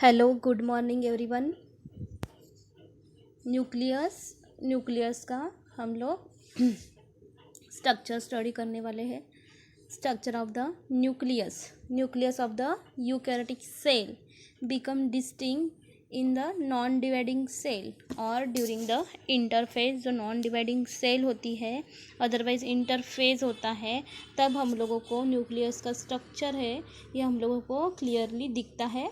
Hello good morning everyone. Nucleus का हम लोग स्ट्रक्चर स्टडी करने वाले हैं। Structure of the nucleus of the eukaryotic cell become distinct in the non dividing cell और during the interphase. जो non dividing cell होती है अदरवाइज इंटरफेज होता है, तब हम लोगों को न्यूक्लियस का स्ट्रक्चर है यह हम लोगों को क्लियरली दिखता है।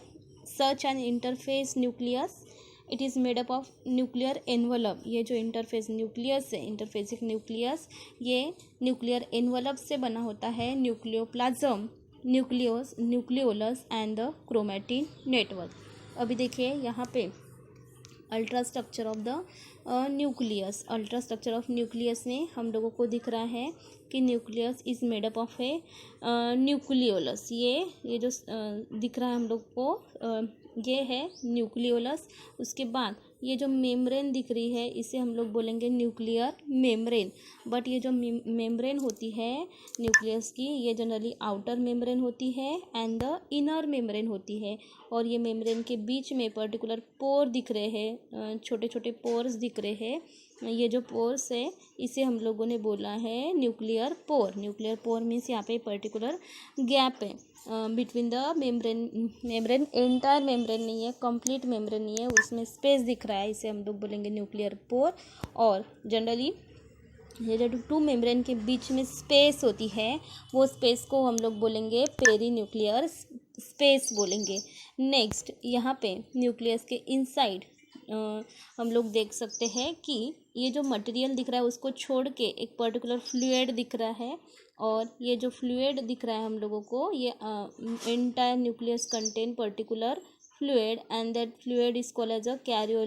Such an interface nucleus, it is made up of nuclear envelope. ये जो इंटरफेस न्यूक्लियस है, इंटरफेसिक न्यूक्लियस, ये न्यूक्लियर एनवलप से बना होता है। Nucleoplasm, nucleolus and the chromatin network. अभी देखिए यहाँ पे ultra structure of the nucleus. Ultra structure of nucleus में हम लोगों को दिख रहा है कि nucleus is made up of A nucleolus. ये जो दिख रहा है हम लोग को, ये है न्यूक्लियोलस। उसके बाद ये जो मेम्ब्रेन दिख रही है इसे हम लोग बोलेंगे न्यूक्लियर मेम्ब्रेन। बट ये जो मेम्ब्रेन होती है न्यूक्लियस की, ये जनरली आउटर मेम्ब्रेन होती है एंड द इनर मेम्ब्रेन होती है। और ये मेम्ब्रेन के बीच में पर्टिकुलर पोर दिख रहे हैं, छोटे छोटे पोर्स दिख रहे हैं। ये जो पोर्स है इसे हम लोगों ने बोला है nuclear pore. Nuclear pore means यहाँ पे पर्टिकुलर गैप है between the membrane entire membrane नहीं है, कंप्लीट मेम्ब्रेन नहीं है, उसमें स्पेस दिख रहा है, इसे हम लोग बोलेंगे न्यूक्लियर पोर। और जनरली ये जो टू मेम्ब्रेन के बीच में स्पेस होती है वो स्पेस को हम लोग बोलेंगे पेरी न्यूक्लियर स्पेस बोलेंगे। नेक्स्ट यहाँ पे न्यूक्लियस के इनसाइड हम लोग देख सकते हैं कि ये जो मटेरियल दिख रहा है उसको छोड़ के एक पर्टिकुलर फ्लूइड दिख रहा है। और ये जो फ्लूइड दिख रहा है हम लोगों को, ये entire nucleus contain particular fluid and that fluid is called as a carrier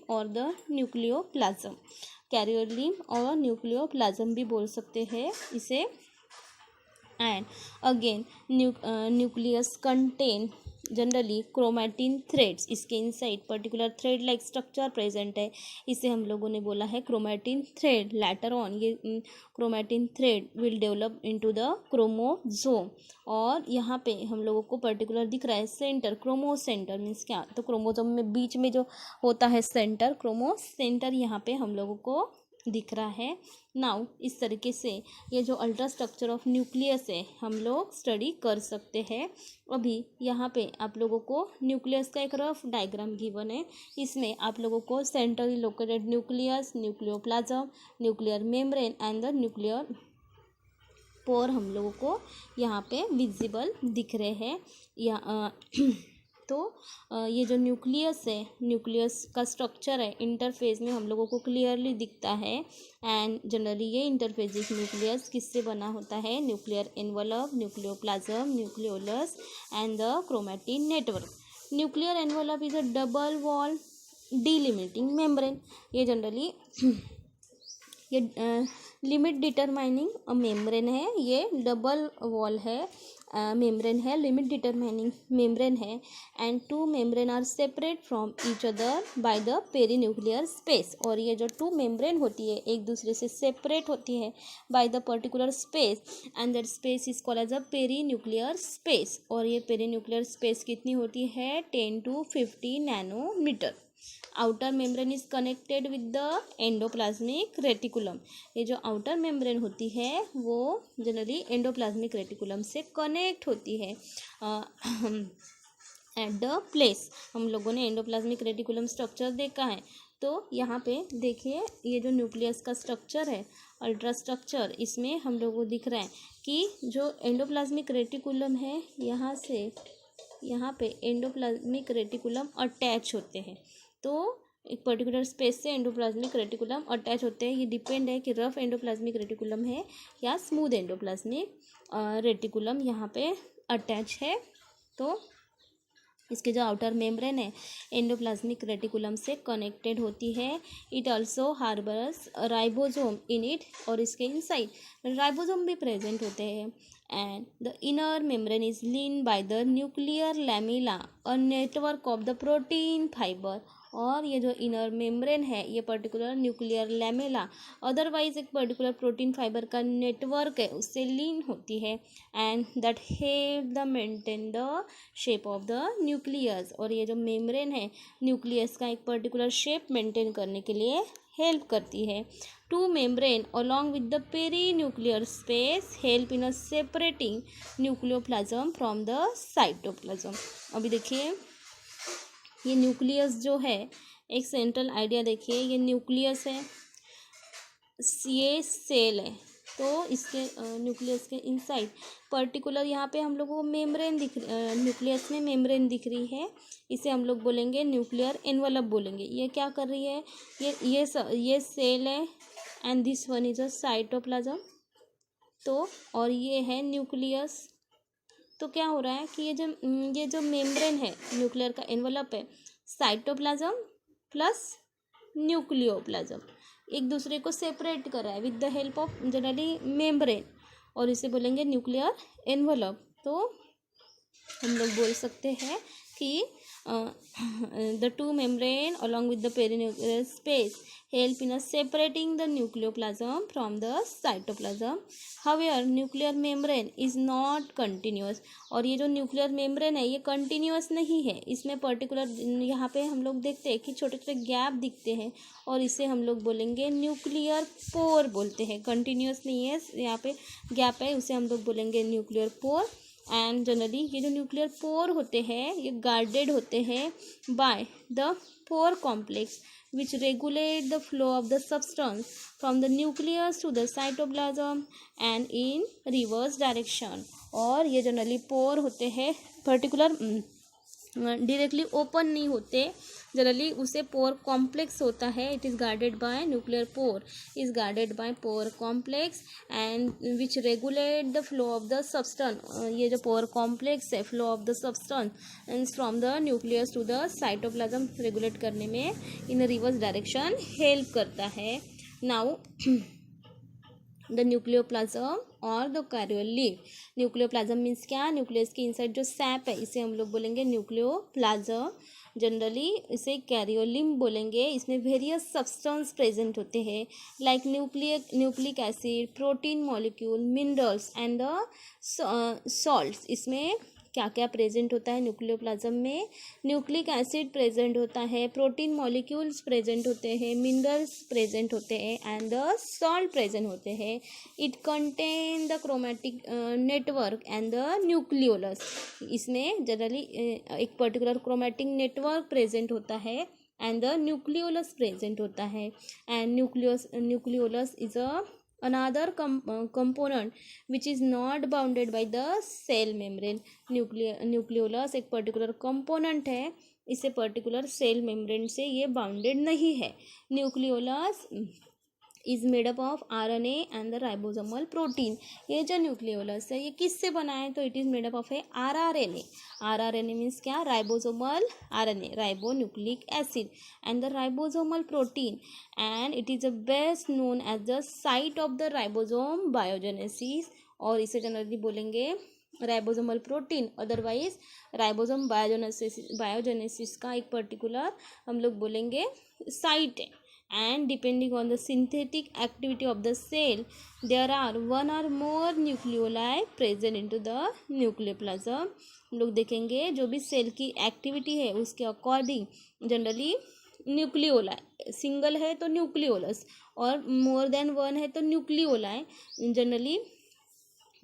or the nucleoplasm। carrier और न्यूक्लियोप्लाज्म भी बोल सकते हैं इसे। And again nucleus contain generally chromatin threads. इसके inside particular thread like structure present है, इसे हम लोगों ने बोला है क्रोमैटिन थ्रेड। लैटर ऑन ये chromatin thread will develop into the chromosome. और यहाँ पे हम लोगों को पर्टिकुलर दिख रहा है सेंटर, क्रोमो सेंटर मीन्स क्या, तो क्रोमोसोम में बीच में जो होता है सेंटर, क्रोमो सेंटर, यहाँ पे हम लोगों को दिख रहा है। नाउ इस तरीके से ये जो अल्ट्रा स्ट्रक्चर ऑफ न्यूक्लियस है हम लोग स्टडी कर सकते हैं। अभी यहाँ पे आप लोगों को न्यूक्लियस का एक रफ डायग्राम गिवन है। इसमें आप लोगों को centrally located nucleus, nucleoplasm, nuclear membrane and the nuclear pore हम लोगों को यहाँ पे विजिबल दिख रहे हैं। या तो ये जो न्यूक्लियस है, न्यूक्लियस का स्ट्रक्चर है इंटरफेज में हम लोगों को क्लियरली दिखता है। एंड जनरली ये इंटरफेजिक न्यूक्लियस किससे बना होता है? Nuclear envelope, nucleoplasm, nucleolus and the chromatin network. Nuclear envelope is a double wall delimiting membrane. ये जनरली ये लिमिट डिटरमाइनिंग मेम्ब्रेन है, ये डबल वॉल है मेम्ब्रेन है, लिमिट डिटरमाइनिंग मेम्ब्रेन है। And two membrane are separate from each other by the perinuclear space. और ये जो टू मेम्ब्रेन होती है एक दूसरे से सेपरेट होती है by the particular space and that space is called as a perinuclear space. और ये पेरीन्यूक्लियर स्पेस कितनी होती है? 10 to 50 nanometre. Outer membrane is connected with the endoplasmic reticulum. ये जो आउटर मेम्ब्रेन होती है वो जनरली एंडोप्लाज्मिक रेटिकुलम से कनेक्ट होती है। एट द प्लेस हम लोगों ने एंडोप्लाज्मिक रेटिकुलम स्ट्रक्चर देखा है। तो यहाँ पे देखिए ये जो न्यूक्लियस का स्ट्रक्चर है अल्ट्रा स्ट्रक्चर, इसमें हम लोगों को दिख रहा है कि जो एंडोप्लाज्मिक रेटिकुलम है यहाँ पे एंडोप्लाज्मिक रेटिकुलम अटैच होते हैं। तो एक पर्टिकुलर स्पेस से एंडोप्लाज्मिक रेटिकुलम अटैच होते हैं। ये डिपेंड है कि रफ एंडोप्लाज्मिक रेटिकुलम है या स्मूथ एंडोप्लाज्मिक रेटिकुलम यहाँ पे अटैच है। तो इसके जो आउटर मेम्ब्रेन है एंडोप्लाज्मिक रेटिकुलम से कनेक्टेड होती है। It also harbours ribosome in it. और इसके इनसाइड राइबोसोम भी प्रेजेंट होते हैं। And the inner membrane is lined by the nuclear lamella, a network of the protein fibre. और ये जो इनर मेम्ब्रेन है ये पर्टिकुलर न्यूक्लियर लैमेला अदरवाइज एक पर्टिकुलर प्रोटीन फाइबर का नेटवर्क है उससे लीन होती है and that help the maintain the shape of the nucleus. और ये जो मेम्ब्रेन है न्यूक्लियस का एक पर्टिकुलर शेप मेंटेन करने के लिए हेल्प करती है। Two membrane along with the perinuclear space help in a separating nucleoplasm from the cytoplasm। अभी देखिए ये न्यूक्लियस जो है एक सेंट्रल आइडिया देखिए, ये न्यूक्लियस है, ये सेल है, तो इसके न्यूक्लियस के इनसाइड पर्टिकुलर यहाँ पे हम लोगों को मेम्ब्रेन न्यूक्लियस में मेम्ब्रेन दिख रही है, इसे हम लोग बोलेंगे न्यूक्लियर एनवलप बोलेंगे। ये क्या कर रही है, ये सेल है and this one is a cytoplasm. तो और ये है न्यूक्लियस। तो क्या हो रहा है कि ये जो मेम्ब्रेन है न्यूक्लियर का एनवलप है, साइटोप्लाज्म प्लस न्यूक्लियोप्लाज्म एक दूसरे को सेपरेट कर रहा है with the help of generally membrane, और इसे बोलेंगे न्यूक्लियर एनवलप। तो हम लोग बोल सकते हैं कि the two membrane along with the perinuclear space help in separating the nucleoplasm from the cytoplasm. However, nuclear membrane is not continuous। और ये जो न्यूक्लियर मेम्ब्रेन है ये कंटिन्यूस नहीं है, इसमें पर्टिकुलर यहाँ पे हम लोग देखते हैं कि छोटे छोटे गैप दिखते हैं और इसे हम लोग बोलेंगे न्यूक्लियर पोर बोलते हैं। कंटिन्यूस नहीं है, यहाँ पे गैप है, उसे हम लोग बोलेंगे न्यूक्लियर पोर। एंड जनरली ये जो न्यूक्लियर पोर होते हैं ये गार्डेड होते हैं by the pore complex which regulate the flow of the substance from the nucleus to the cytoplasm and in reverse direction. और ये जनरली पोर होते हैं पर्टिकुलर डायरेक्टली ओपन नहीं होते, जनरली उसे पोर कॉम्प्लेक्स होता है। It is guarded by nuclear pore is guarded by pore complex and which regulate the flow of the substance. ये जो पोर कॉम्प्लेक्स है flow of the substance from the nucleus to the cytoplasm regulate करने में in reverse direction help करता है। Now the nucleoplasm और the karyolymph. Nucleoplasm means क्या, nucleus के इनसाइड जो सैप है इसे हम लोग बोलेंगे न्यूक्लियोप्लाज्म, जनरली इसे कैरियोलिम बोलेंगे। इसमें वेरियस सब्सटेंस प्रेजेंट होते हैं like nucleic acid, protein molecule, minerals and the salts. इसमें क्या क्या प्रेजेंट होता है न्यूक्लियोप्लाज्म में, न्यूक्लिक एसिड प्रेजेंट होता है, प्रोटीन मॉलिक्यूल्स प्रेजेंट होते हैं, मिनरल्स प्रेजेंट होते हैं एंड द सॉल्ट प्रेजेंट होते हैं। It contain the chromatic network and the nucleolus. इसमें जनरली एक पर्टिकुलर क्रोमैटिक नेटवर्क प्रेजेंट होता है एंड द न्यूक्लियोलस प्रेजेंट होता है। And nucleolus is a another component which is not bounded by the cell membrane। Nucleolus एक particular component है, इसे particular cell membrane से ये बाउंडेड नहीं है। Nucleolus is made up of RNA and the ribosomal protein. ये जो nucleolus है ये किससे बना है, तो it is made up of है RRNA। RRNA मीन्स क्या, ribosomal RNA, ribo nucleic acid and the ribosomal protein and it is best known as the site of the ribosome biogenesis. और इसे जनरली बोलेंगे ribosomal protein, otherwise ribosome biogenesis का एक particular हम लोग बोलेंगे site है। And depending on the synthetic activity of the cell there are one or more nucleoli present into the nucleoplasm। हम लोग देखेंगे जो भी सेल की एक्टिविटी है उसके अकॉर्डिंग जनरली न्यूक्लियोलाई, सिंगल है तो न्यूक्लियोलस और मोर देन वन है तो न्यूक्लियोलाई। जनरली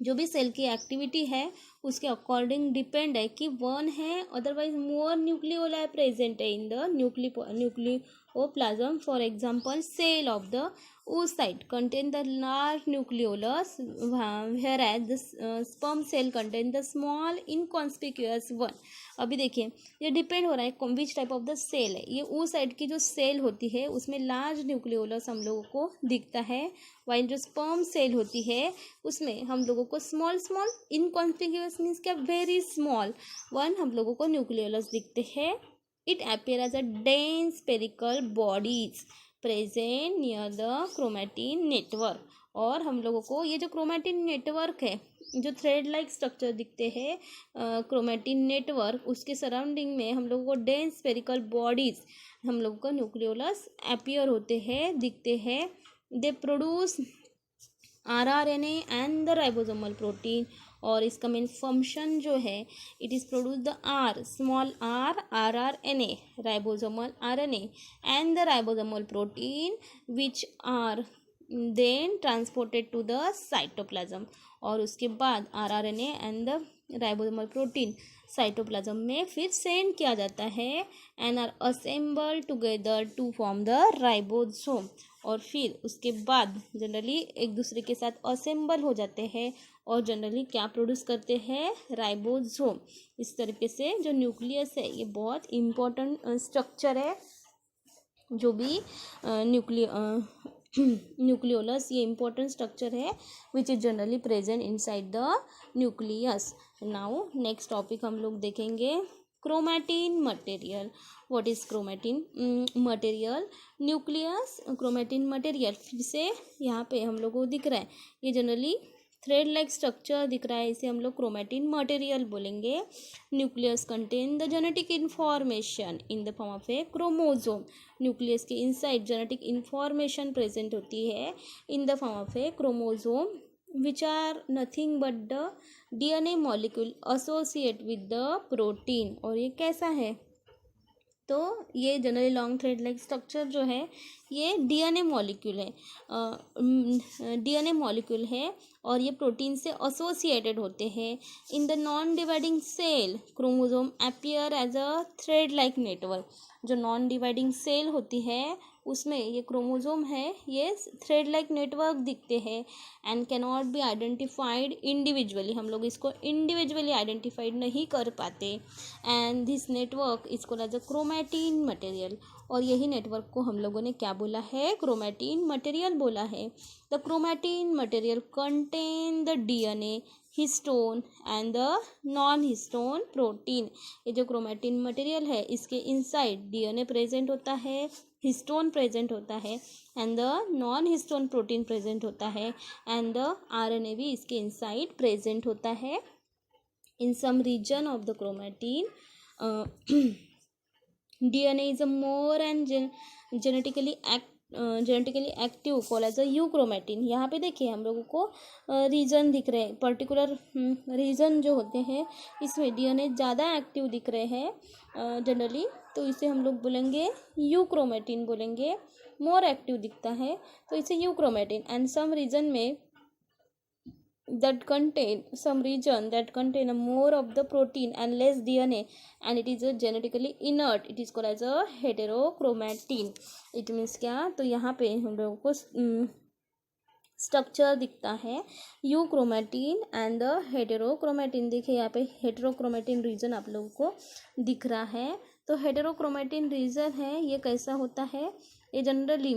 जो भी सेल की एक्टिविटी है उसके अकॉर्डिंग डिपेंड है कि वन है अदरवाइज मोर न्यूक्लियोलाई प्रेजेंट है in the nucleoplasm. For example cell of the oocyte contain the large nucleolus whereas the sperm cell contain the small inconspicuous one। अभी देखिए ये डिपेंड हो रहा है which type of the cell है। ये oocyte की जो सेल होती है उसमें लार्ज न्यूक्लियोलस हम लोगों को दिखता है, वाइल जो स्पर्म सेल होती है उसमें हम लोगों को स्मॉल स्मॉल इनकॉन्स्पिक्यूअस मीन्स क्या, वेरी स्मॉल वन हम लोगों को न्यूक्लियोलस दिखते हैं। It appear as a dense spherical bodies present near the chromatin network. और हम लोगों को ये जो क्रोमैटिन नेटवर्क है, जो थ्रेड लाइक स्ट्रक्चर दिखते हैं क्रोमैटिन नेटवर्क, उसके सराउंडिंग में हम लोगों को डेंस स्फेरिकल बॉडीज हम लोगों का न्यूक्लियोलस अपीयर होते हैं, दिखते हैं। They produce RRNA and the ribosomal protein, और इसका मेन फंक्शन जो है it is produce the small r RRNA ribosomal RNA and the ribosomal protein which are then transported to the cytoplasm, और उसके बाद RRNA and the ribosomal protein cytoplasm में फिर send किया जाता है and are assemble together to form the ribosome, और फिर उसके बाद जनरली एक दूसरे के साथ असेंबल हो जाते हैं और जनरली क्या प्रोड्यूस करते हैं, राइबोसोम। इस तरीके से जो न्यूक्लियस है ये बहुत इम्पोर्टेंट स्ट्रक्चर है, जो भी न्यूक्लियोलस ये इम्पोर्टेंट स्ट्रक्चर है which is generally present inside the nucleus. Now next topic हम लोग देखेंगे chromatin material. What is chromatin material? Nucleus chromatin material, फिर से यहाँ पे हम लोग को दिख रहा है ये जनरली थ्रेड लाइक स्ट्रक्चर दिख रहा है, इसे हम लोग क्रोमैटिन मटेरियल बोलेंगे। Nucleus contain the genetic information in the form of a chromosome. Nucleus के इनसाइड जेनेटिक इंफॉर्मेशन प्रेजेंट होती है in the form of a chromosome which are nothing but the DNA molecule associate with the protein. और ये कैसा है, तो ये generally long thread like structure जो है ये DNA मॉलिक्यूल है, DNA मॉलिक्यूल है और ये प्रोटीन से एसोसिएटेड होते हैं। In the non dividing cell chromosome appear as a thread like network. जो नॉन डिवाइडिंग सेल होती है उसमें ये क्रोमोसोम है ये थ्रेड लाइक नेटवर्क दिखते हैं and can not be identified individually. हम लोग इसको इंडिविजुअली आइडेंटिफाइड नहीं कर पाते and this network is called as a chromatin material. और यही नेटवर्क को हम लोगों ने क्या बोला है, क्रोमैटिन मटेरियल बोला है। The chromatin material contain the DNA histone and the non histone protein. ये जो क्रोमैटिन मटेरियल है इसके इनसाइड DNA प्रेजेंट होता है, हिस्टोन प्रेजेंट होता है and the non histone protein present होता है एंड द RNA भी इसके इनसाइड प्रेजेंट होता है। In some region of the chromatin DNA is a more and genetically active call as a euchromatin. यहाँ पे देखिए हम लोगों को रीजन दिख रहे हैं, पर्टिकुलर रीजन जो होते हैं इसमें DNA ज़्यादा एक्टिव दिख रहे हैं जनरली, तो इसे हम लोग बोलेंगे यूक्रोमैटिन बोलेंगे। मोर एक्टिव दिखता है तो इसे यूक्रोमैटिन। एंड सम रीजन में some region that contain a more of the protein and less DNA and it is a genetically inert, it is called as a heterochromatin। it means क्या, तो यहाँ पे हम लोगों को स्ट्रक्चर दिखता है यूक्रोमैटिन एंड द हेटेरोक्रोमैटिन। देखिए यहाँ पे हेटेरोक्रोमैटिन रीजन आप लोगों को दिख रहा है। तो हेटेरोक्रोमैटिन रीजन है ये कैसा होता है, ये generally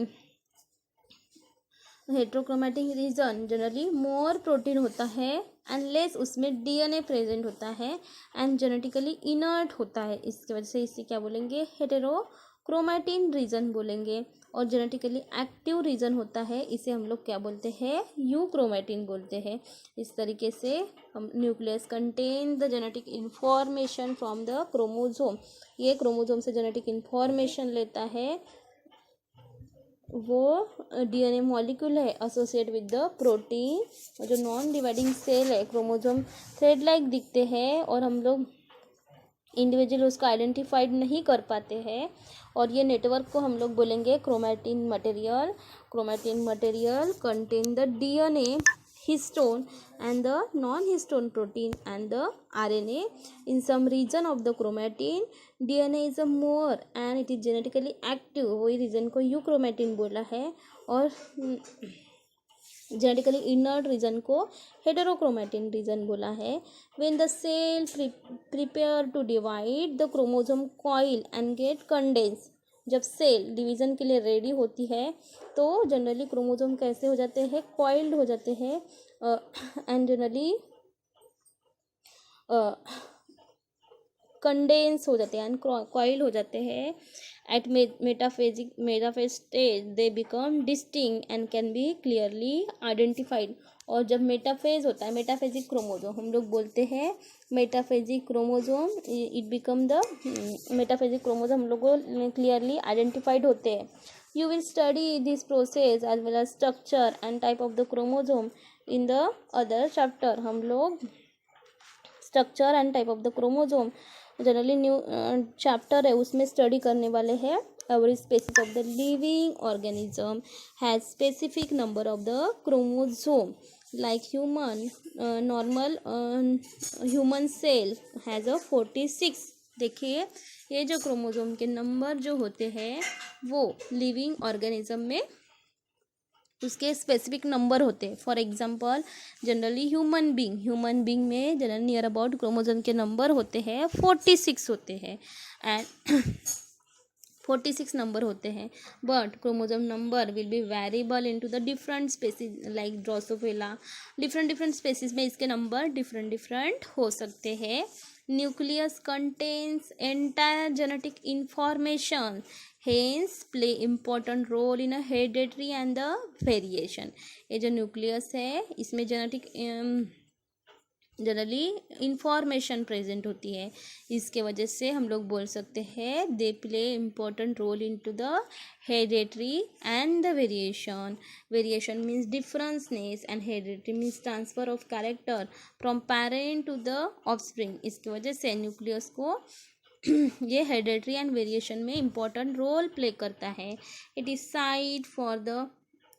heterochromatic region generally more protein होता है एंड लेस उसमें DNA प्रेजेंट होता है एंड जेनेटिकली इनर्ट होता है। इसकी वजह से इसे क्या बोलेंगे, हेटेरोक्रोमैटिन रीजन बोलेंगे। और जेनेटिकली एक्टिव रीजन होता है इसे हम लोग क्या बोलते हैं, यूक्रोमैटिन बोलते हैं। इस तरीके से हम nucleus contain the genetic information from the chromosome. ये क्रोमोजोम से जेनेटिक इंफॉर्मेशन लेता है, वो DNA मॉलिक्यूल है एसोसिएट विद द प्रोटीन। जो नॉन डिवाइडिंग सेल है क्रोमोसोम थ्रेड लाइक दिखते हैं और हम लोग इंडिविजुअल उसको आइडेंटिफाइड नहीं कर पाते हैं, और ये नेटवर्क को हम लोग बोलेंगे chromatin material. Chromatin material contain the DNA histone and the non-histone protein and the RNA. In some region of the chromatin DNA is a more and it is genetically active, वही region को euchromatin बोला है। और genetically inert region को heterochromatin region बोला है। When the cell prepare to divide the chromosome coil and get condense. जब cell division के लिए रेडी होती है तो जनरली क्रोमोसोम कैसे हो जाते हैं, कॉइल्ड हो जाते हैं एंड जनरली कंडेंस हो जाते हैं एंड कॉइल हो जाते हैं At metaphase stage they become distinct and can be clearly identified. और जब मेटाफेज होता है, मेटाफेजिक क्रोमोजोम हम लोग बोलते हैं, metaphasic chromosome it become the metaphasic chromosome हम लोग को क्लियरली आइडेंटिफाइड होते हैं. You will study this process as well as structure and type of the chromosome in the other chapter. हम लोग structure and type of the chromosome generally new chapter है उसमें study करने वाले हैं. Every species of the living organism has specific number of the chromosome like human. Normal human cell has a 46. देखिए ये जो क्रोमोजोम के नंबर जो होते हैं वो लिविंग ऑर्गेनिज्म में उसके स्पेसिफिक नंबर होते हैं. For example generally human being में जनरल नियर अबाउट क्रोमोजोम के नंबर होते हैं 46 होते हैं एंड 46 नंबर होते हैं. But chromosome number will be variable into the different species like Drosophila. Different species में इसके नंबर डिफरेंट हो सकते हैं. Nucleus contains entire genetic information, hence play important role in a hereditary and the variation. ये जो nucleus है इसमें generally information present होती है. इसके वजह से हम लोग बोल सकते हैं they play important role in to the hereditary and the variation. Variation means differenceness and hereditary means transfer of character from parent to the offspring. इसकी वजह से न्यूक्लियस को ये हेरिडिटरी एंड वेरिएशन में इम्पोर्टेंट रोल प्ले करता है. It is site for the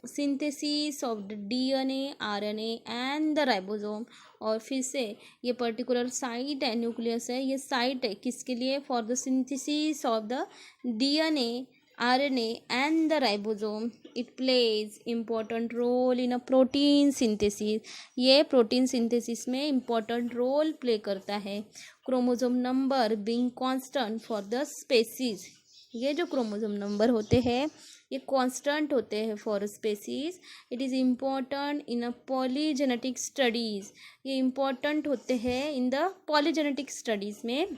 synthesis of the DNA, RNA and the ribosome. और फिर से ये पर्टिकुलर साइट है, न्यूक्लियस है, ये साइट है किसके लिए? For the synthesis of the DNA, RNA and the ribosome. It plays important role in a protein synthesis. ये प्रोटीन सिंथेसिस में important role play करता है. Chromosome number being constant for the species. ये जो chromosome number होते हैं ये constant होते हैं for species. It is important in a polygenetic studies. ये इम्पॉर्टेंट होते हैं इन द पॉलीजेनेटिक स्टडीज़ में.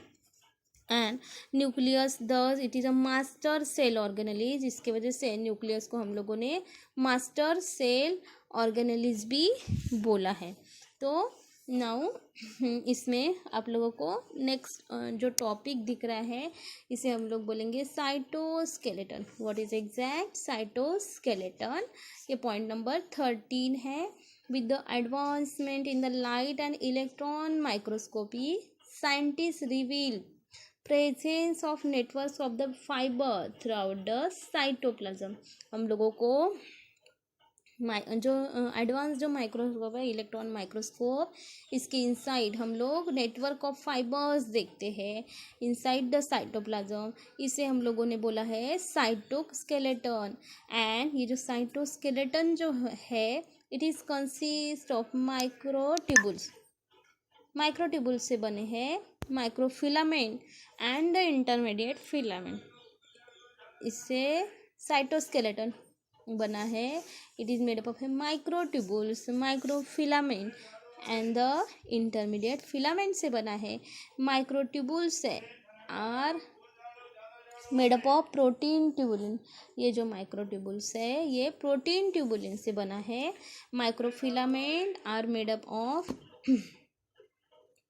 And nucleus thus it is a master cell organelles. इसके वजह से न्यूक्लियस को हम लोगों ने मास्टर सेल ऑर्गेनेलिज भी बोला है. तो नाउ इसमें आप लोगों को नेक्स्ट जो टॉपिक दिख रहा है इसे हम लोग बोलेंगे cytoskeleton. What is exact cytoskeleton? ये पॉइंट नंबर 13 है. With the advancement in the light and electron microscopy scientist reveal presence of networks of the fibre through out the cytoplasm. हम लोगों को जो एडवांस जो माइक्रोस्कोप है इलेक्ट्रॉन माइक्रोस्कोप, इसके inside हम लोग नेटवर्क ऑफ फाइबर्स देखते हैं इनसाइड द साइटोप्लाज्म. इसे हम लोगों ने बोला है साइटोस्केलेटन. एंड ये जो साइटोस्केलेटन जो है it is consist of microtubules. Microtubules से बने हैं microfilament and the intermediate filament. इससे साइटोस्केलेटन बना है. It is made up of microtubules, microfilament and the intermediate filament से बना है. माइक्रोट्यूबुल्स है are made up of protein tubulin. ये जो माइक्रोट्यूबुल्स है ये प्रोटीन ट्यूबुलिन से बना है. Microfilament are made up of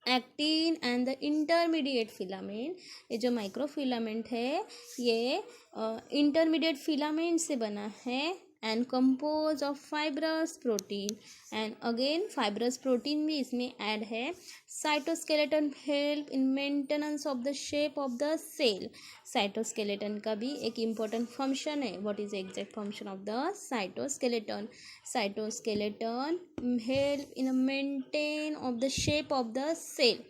actin and the intermediate filament. ये जो माइक्रोफिलामेंट है ये इंटरमीडिएट फिलामेंट से बना है and compose of fibrous protein. And again fibrous protein भी इसमें ऐड है. Cytoskeleton help in maintenance of the shape of the cell. Cytoskeleton का भी एक इम्पोर्टेंट फंक्शन है. What is exact function of the cytoskeleton? Cytoskeleton help in maintain of the shape of the cell.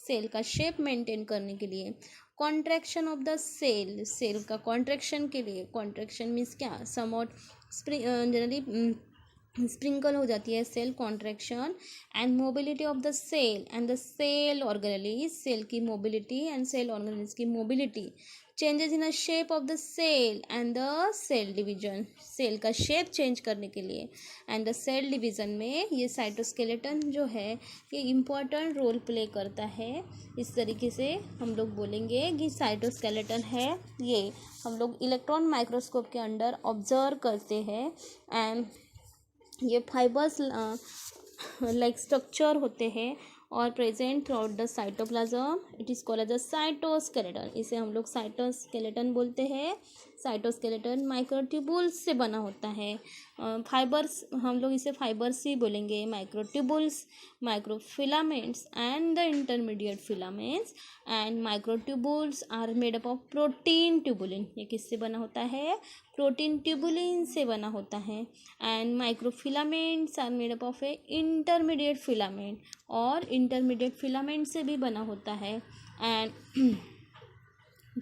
Cell का shape maintain करने के लिए. Contraction of the cell, cell का contraction के लिए. कॉन्ट्रैक्शन मीन्स क्या? समवॉट जनरली स्प्रिंकल हो जाती है cell contraction and mobility of the cell and the cell organelles, cell की मोबिलिटी एंड सेल ऑर्गेनेलिज की mobility, changes in a shape of the cell and the cell division, cell का shape change करने के लिए and the cell division में ये cytoskeleton जो है ये इम्पॉर्टेंट रोल प्ले करता है। इस तरीके से हम लोग बोलेंगे कि साइटोस्केलेटन है ये हम लोग इलेक्ट्रॉन माइक्रोस्कोप के अंडर ऑब्जर्व करते हैं एंड ये फाइबर्स लाइक स्ट्रक्चर होते हैं और present throughout the cytoplasm, it is called as a cytoskeleton, इसे हम लोग साइटोस्केलेटन बोलते हैं। साइटोस्केलेटन माइक्रोट्यूबुल्स से बना होता है, फाइबर्स हम लोग इसे फाइबर्स ही बोलेंगे, microtubules, microfilaments and the intermediate filaments and microtubules are made up of protein tubulin, ये किससे बना होता है, प्रोटीन ट्यूबुलिन से बना होता है and microfilaments are made up of a intermediate filament, और इंटरमीडिएट फिलामेंट से भी बना होता है and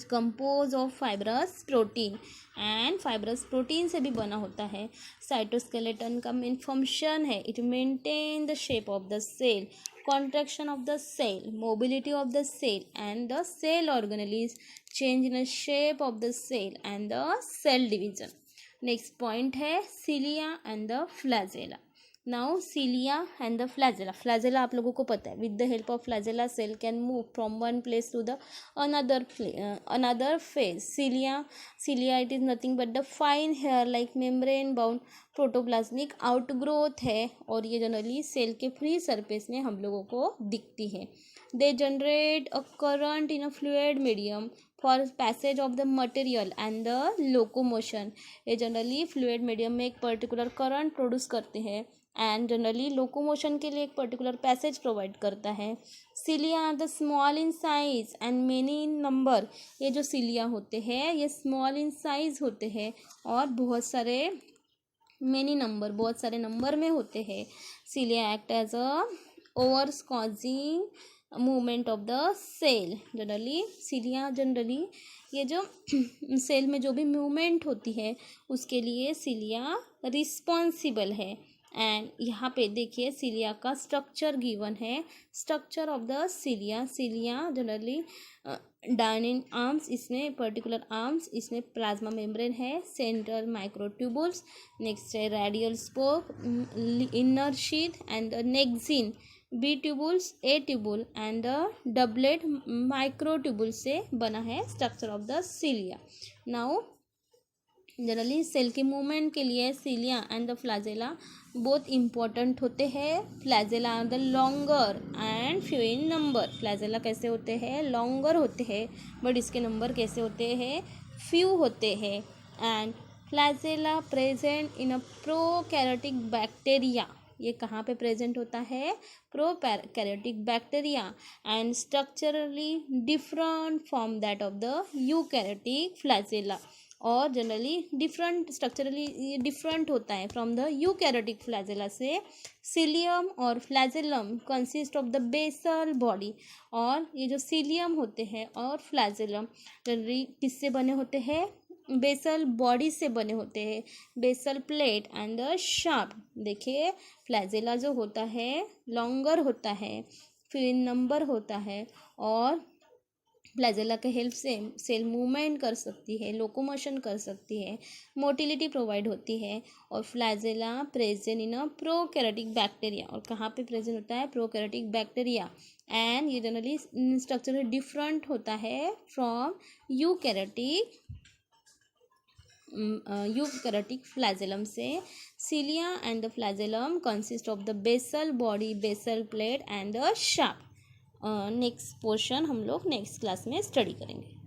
compose of fibrous protein and fibrous protein से भी बना होता है। साइटोस्केलेटन का मेन फंक्शन है it maintain the shape of the cell, contraction of the cell, mobility of the cell and the cell organelles, change in the shape of the cell and the cell division. Next point है cilia and the flagella. Now cilia and the flagella. Flagella आप लोगों को पता है, with the help of flagella cell can move from one place to the another phase. Cilia it is nothing but the fine hair like membrane bound protoplasmic outgrowth है और ये generally cell के free surface में हम लोगों को दिखती है। They generate a current in a fluid medium for passage of the material and the locomotion, ये जनरली फ्लूइड मीडियम में एक पर्टिकुलर करंट प्रोड्यूस करते हैं एंड जनरली लोकोमोशन के लिए एक पर्टिकुलर पैसेज प्रोवाइड करता है। Cilia are the small in size and many in number, ये जो सिलिया होते हैं ये स्मॉल इन साइज होते हैं और बहुत सारे बहुत सारे नंबर में होते हैं। Cilia act as a oars causing movement of the cell, generally cilia generally ये जो सेल में जो भी मूवमेंट होती है उसके लिए सिलिया रिस्पॉन्सिबल है एंड यहाँ पे देखिए सिलिया का स्ट्रक्चर गिवन है, structure of the cilia generally dynein arms, इसमें पर्टिकुलर आर्म्स, इसमें प्लाज्मा मेम्ब्रेन है, सेंट्रल माइक्रोट्यूबुल्स, नेक्स्ट है radial spoke, inner sheath and nexin, B tubules, A tubule and the doublet microtubule से बना है structure of the cilia. Now generally cell के movement के लिए सिलिया एंड द फ्लैजेला बहुत important होते हैं। Flagella are the longer and few in number, flagella कैसे होते हैं, लॉन्गर होते हैं बट इसके नंबर कैसे होते हैं, फ्यू होते हैं and flagella present in a prokaryotic bacteria, ये कहाँ पे प्रेजेंट होता है, prokaryotic bacteria and structurally different from that of the eukaryotic flagella, और जनरली डिफरेंट स्ट्रक्चरली डिफरेंट होता है फ्रॉम द यूकैरियोटिक फ्लैजेला से। सिलियम और flagellum consist of the basal body, और ये जो सिलियम होते हैं और फ्लैजेलम जनरली किससे बने होते हैं, बेसल बॉडी से बने होते हैं, basal plate and the shaft. देखिए फ्लैजेला जो होता है लॉन्गर होता है, फिर इन नंबर होता है और फ्लैजेला के हेल्प से सेल मूवमेंट कर सकती है, लोकोमोशन कर सकती है, मोटिलिटी प्रोवाइड होती है, और flagella present in a prokaryotic bacteria, और कहाँ पे प्रेजेंट होता है, प्रोकैरियोटिक बैक्टीरिया एंड ये जनरली स्ट्रक्चर डिफरेंट होता है फ्रॉम यूकैरियोटिक फ्लैजेलम से। Cilia and the flagellum consist of the basal body, basal plate and the shaft. Next portion हम लोग नेक्स्ट क्लास में स्टडी करेंगे।